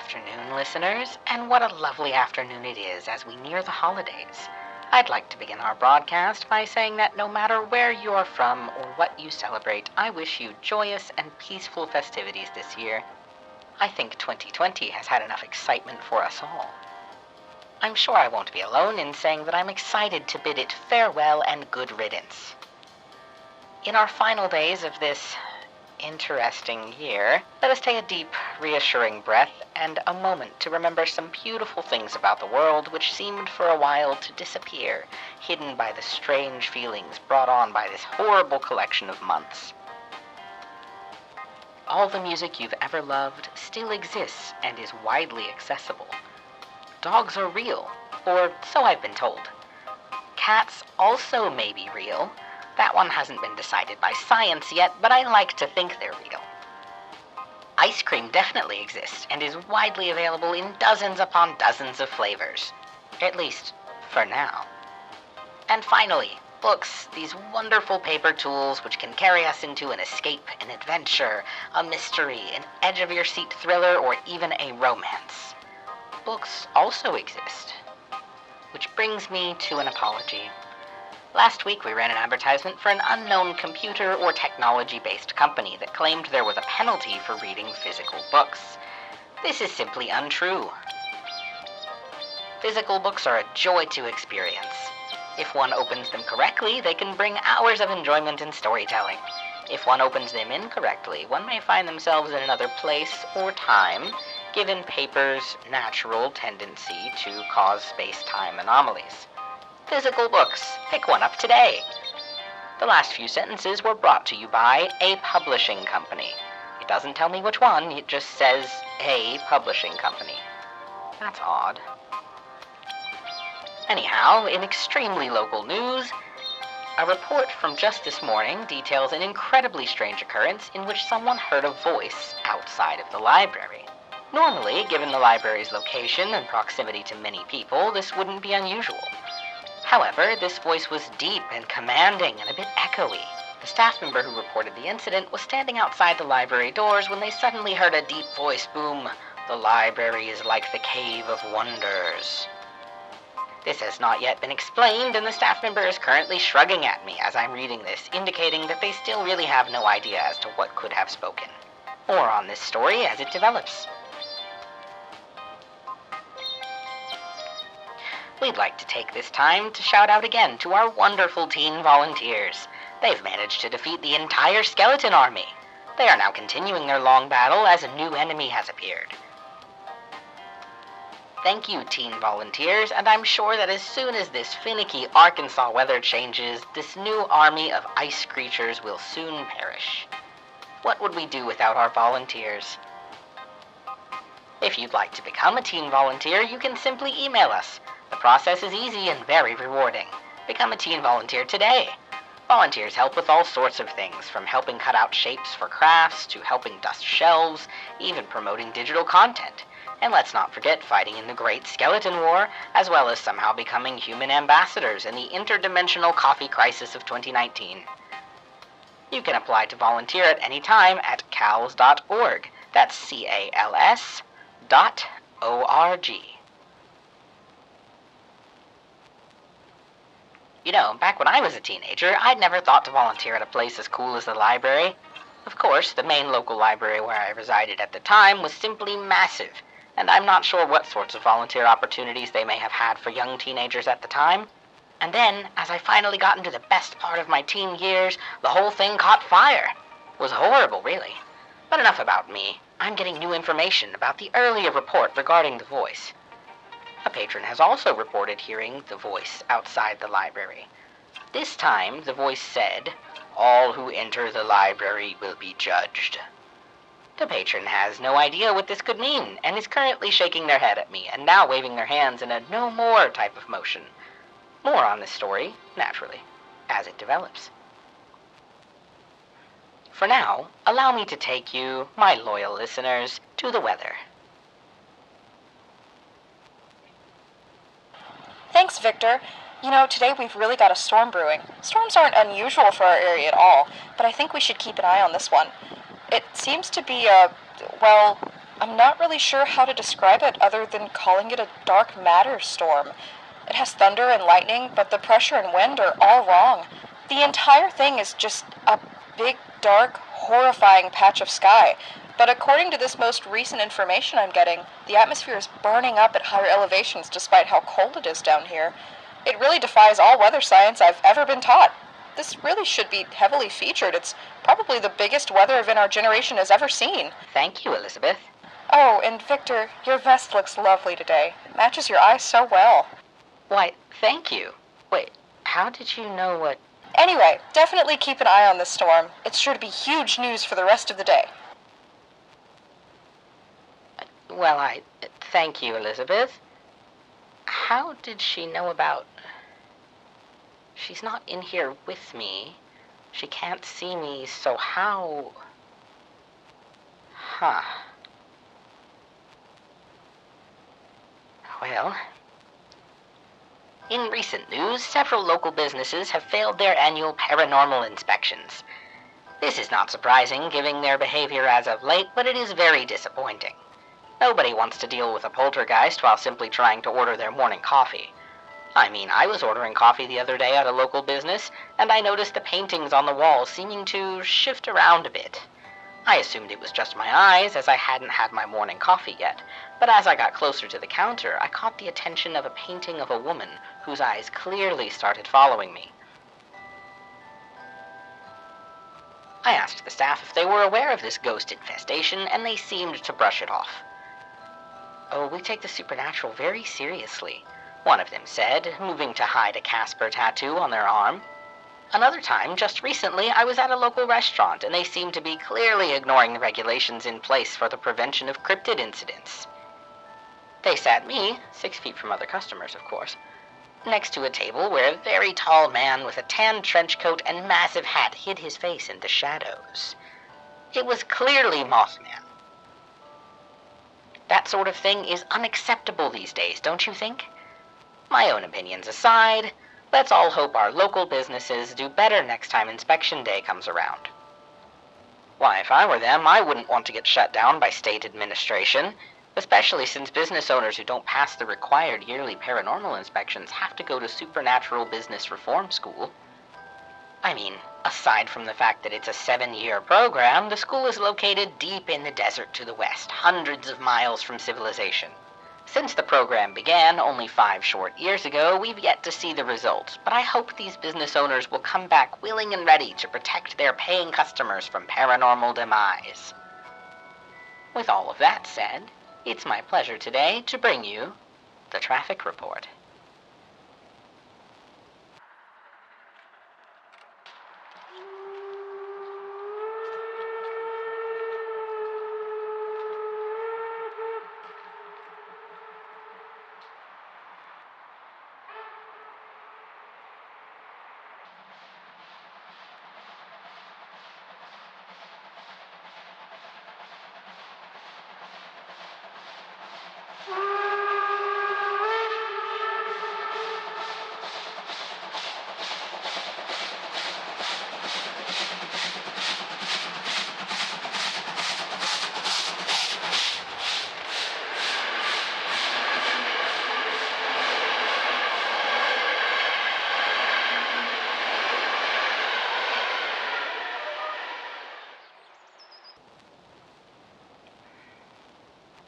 afternoon, listeners, and what a lovely afternoon it is as we near the holidays. I'd like to begin our broadcast by saying that no matter where you are from or what you celebrate, I wish you joyous and peaceful festivities this year. I think 2020 has had enough excitement for us all. I'm sure I won't be alone in saying that I'm excited to bid it farewell and good riddance. In our final days of this interesting year, let us take a deep, reassuring breath and a moment to remember some beautiful things about the world which seemed for a while to disappear, hidden by the strange feelings brought on by this horrible collection of months. All the music you've ever loved still exists and is widely accessible. Dogs are real, or so I've been told. Cats also may be real. That one hasn't been decided by science yet, but I like to think they're real. Ice cream definitely exists and is widely available in dozens upon dozens of flavors. At least, for now. And finally, books, these wonderful paper tools which can carry us into an escape, an adventure, a mystery, an edge-of-your-seat thriller, or even a romance. Books also exist. Which brings me to an apology. Last week we ran an advertisement for an unknown computer or technology-based company that claimed there was a penalty for reading physical books. This is simply untrue. Physical books are a joy to experience. If one opens them correctly, they can bring hours of enjoyment and storytelling. If one opens them incorrectly, one may find themselves in another place or time, given paper's natural tendency to cause space-time anomalies. Physical books. Pick one up today. The last few sentences were brought to you by a publishing company. It doesn't tell me which one, it just says a publishing company. That's odd. Anyhow, in extremely local news, a report from just this morning details an incredibly strange occurrence in which someone heard a voice outside of the library. Normally, given the library's location and proximity to many people, this wouldn't be unusual. However, this voice was deep and commanding and a bit echoey. The staff member who reported the incident was standing outside the library doors when they suddenly heard a deep voice boom, "The library is like the Cave of Wonders." This has not yet been explained, and the staff member is currently shrugging at me as I'm reading this, indicating that they still really have no idea as to what could have spoken. More on this story as it develops. We'd like to take this time to shout out again to our wonderful teen volunteers. They've managed to defeat the entire skeleton army. They are now continuing their long battle as a new enemy has appeared. Thank you, teen volunteers, and I'm sure that as soon as this finicky Arkansas weather changes, this new army of ice creatures will soon perish. What would we do without our volunteers? If you'd like to become a teen volunteer, you can simply email us. The process is easy and very rewarding. Become a teen volunteer today. Volunteers help with all sorts of things, from helping cut out shapes for crafts, to helping dust shelves, even promoting digital content. And let's not forget fighting in the Great Skeleton War, as well as somehow becoming human ambassadors in the interdimensional coffee crisis of 2019. You can apply to volunteer at any time at CALS.org. That's CALS.org. You know, back when I was a teenager, I'd never thought to volunteer at a place as cool as the library. Of course, the main local library where I resided at the time was simply massive, and I'm not sure what sorts of volunteer opportunities they may have had for young teenagers at the time. And then, as I finally got into the best part of my teen years, the whole thing caught fire. It was horrible, really. But enough about me. I'm getting new information about the earlier report regarding the voice. A patron has also reported hearing the voice outside the library. This time, the voice said, "All who enter the library will be judged." The patron has no idea what this could mean, and is currently shaking their head at me, and now waving their hands in a no more type of motion. More on this story, naturally, as it develops. For now, allow me to take you, my loyal listeners, to the weather. Thanks, Victor. You know, today we've really got a storm brewing. Storms aren't unusual for our area at all, but I think we should keep an eye on this one. It seems to be I'm not really sure how to describe it other than calling it a dark matter storm. It has thunder and lightning, but the pressure and wind are all wrong. The entire thing is just a big, dark, horrifying patch of sky. But according to this most recent information I'm getting, the atmosphere is burning up at higher elevations despite how cold it is down here. It really defies all weather science I've ever been taught. This really should be heavily featured. It's probably the biggest weather event our generation has ever seen. Thank you, Elizabeth. Oh, and Victor, your vest looks lovely today. It matches your eyes so well. Why, thank you. Wait, how did you know what... Anyway, definitely keep an eye on this storm. It's sure to be huge news for the rest of the day. Well, thank you, Elizabeth. How did she know about... She's not in here with me. She can't see me, so how... Huh. Well... In recent news, several local businesses have failed their annual paranormal inspections. This is not surprising, given their behavior as of late, but it is very disappointing. Nobody wants to deal with a poltergeist while simply trying to order their morning coffee. I mean, I was ordering coffee the other day at a local business, and I noticed the paintings on the wall seeming to shift around a bit. I assumed it was just my eyes, as I hadn't had my morning coffee yet, but as I got closer to the counter, I caught the attention of a painting of a woman whose eyes clearly started following me. I asked the staff if they were aware of this ghost infestation, and they seemed to brush it off. Oh, we take the supernatural very seriously, one of them said, moving to hide a Casper tattoo on their arm. Another time, just recently, I was at a local restaurant, and they seemed to be clearly ignoring the regulations in place for the prevention of cryptid incidents. They sat me, 6 feet from other customers, of course, next to a table where a very tall man with a tan trench coat and massive hat hid his face in the shadows. It was clearly Mothman. That sort of thing is unacceptable these days, don't you think? My own opinions aside, let's all hope our local businesses do better next time inspection day comes around. Why, if I were them, I wouldn't want to get shut down by state administration, especially since business owners who don't pass the required yearly paranormal inspections have to go to supernatural business reform school. I mean, aside from the fact that it's a 7-year program, the school is located deep in the desert to the west, hundreds of miles from civilization. Since the program began only 5 short years ago, we've yet to see the results, but I hope these business owners will come back willing and ready to protect their paying customers from paranormal demise. With all of that said, it's my pleasure today to bring you the traffic report.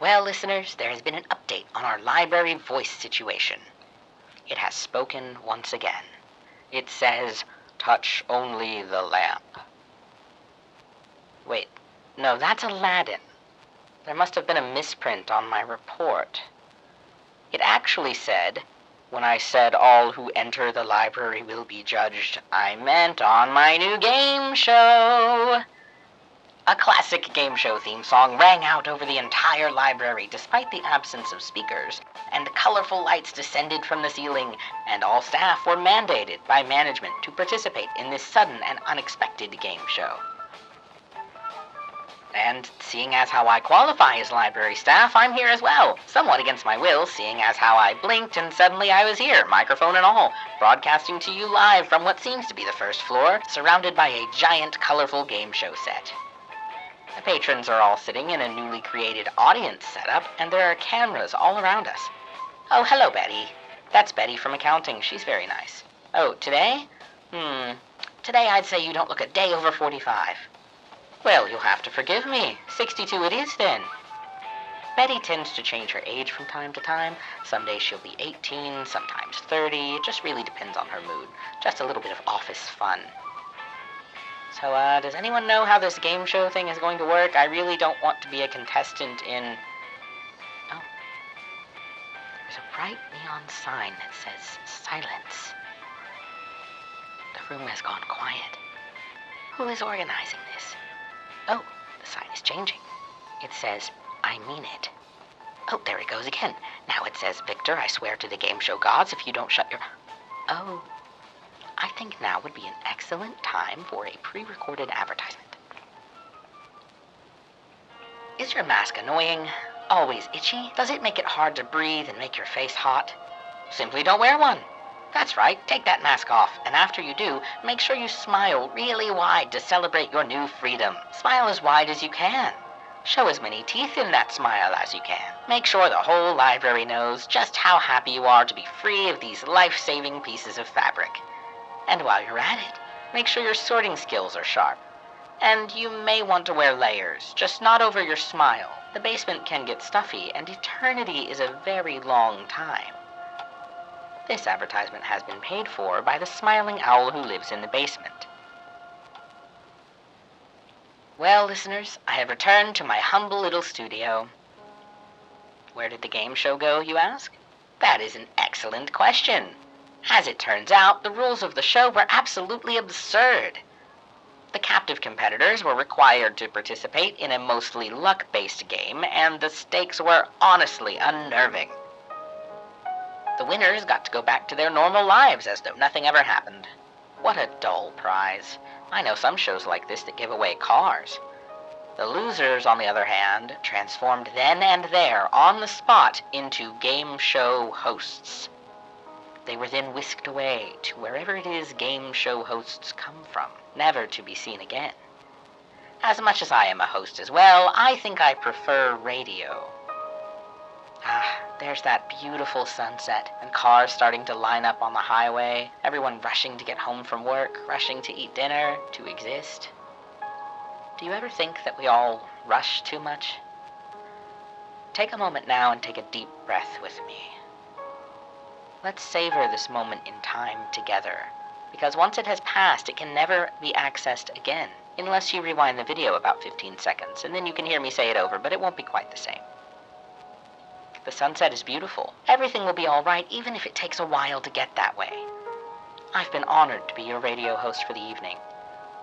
Well, listeners, there has been an update on our library voice situation. It has spoken once again. It says, "Touch only the lamp." Wait, no, that's Aladdin. There must have been a misprint on my report. It actually said, "When I said all who enter the library will be judged, I meant on my new game show." A classic game show theme song rang out over the entire library despite the absence of speakers, and colorful lights descended from the ceiling, and all staff were mandated by management to participate in this sudden and unexpected game show. And seeing as how I qualify as library staff, I'm here as well, somewhat against my will, seeing as how I blinked and suddenly I was here, microphone and all, broadcasting to you live from what seems to be the first floor, surrounded by a giant colorful game show set. The patrons are all sitting in a newly created audience setup, and there are cameras all around us. Oh, hello, Betty. That's Betty from accounting. She's very nice. Oh, today? Today I'd say you don't look a day over 45. Well, you'll have to forgive me. 62 it is, then. Betty tends to change her age from time to time. Some days she'll be 18, sometimes 30. It just really depends on her mood. Just a little bit of office fun. So, does anyone know how this game show thing is going to work? I really don't want to be a contestant in... Oh. There's a bright neon sign that says silence. The room has gone quiet. Who is organizing this? Oh, the sign is changing. It says, I mean it. Oh, there it goes again. Now it says, Victor, I swear to the game show gods if you don't shut your... Oh, I think now would be an excellent time for a pre-recorded advertisement. Is your mask annoying? Always itchy? Does it make it hard to breathe and make your face hot? Simply don't wear one. That's right, take that mask off, and after you do, make sure you smile really wide to celebrate your new freedom. Smile as wide as you can. Show as many teeth in that smile as you can. Make sure the whole library knows just how happy you are to be free of these life-saving pieces of fabric. And while you're at it, make sure your sorting skills are sharp. And you may want to wear layers, just not over your smile. The basement can get stuffy, and eternity is a very long time. This advertisement has been paid for by the smiling owl who lives in the basement. Well, listeners, I have returned to my humble little studio. Where did the game show go, you ask? That is an excellent question. As it turns out, the rules of the show were absolutely absurd. The captive competitors were required to participate in a mostly luck-based game, and the stakes were honestly unnerving. The winners got to go back to their normal lives as though nothing ever happened. What a dull prize. I know some shows like this that give away cars. The losers, on the other hand, transformed then and there, on the spot, into game show hosts. They were then whisked away to wherever it is game show hosts come from, never to be seen again. As much as I am a host as well, I think I prefer radio. There's that beautiful sunset, and cars starting to line up on the highway, everyone rushing to get home from work, rushing to eat dinner, to exist. Do you ever think that we all rush too much? Take a moment now and take a deep breath with me. Let's savor this moment in time together, because once it has passed, it can never be accessed again, unless you rewind the video about 15 seconds, and then you can hear me say it over, but it won't be quite the same. The sunset is beautiful. Everything will be all right, even if it takes a while to get that way. I've been honored to be your radio host for the evening.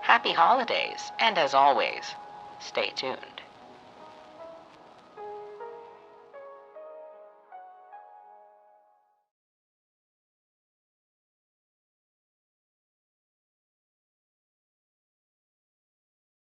Happy holidays, and as always, stay tuned.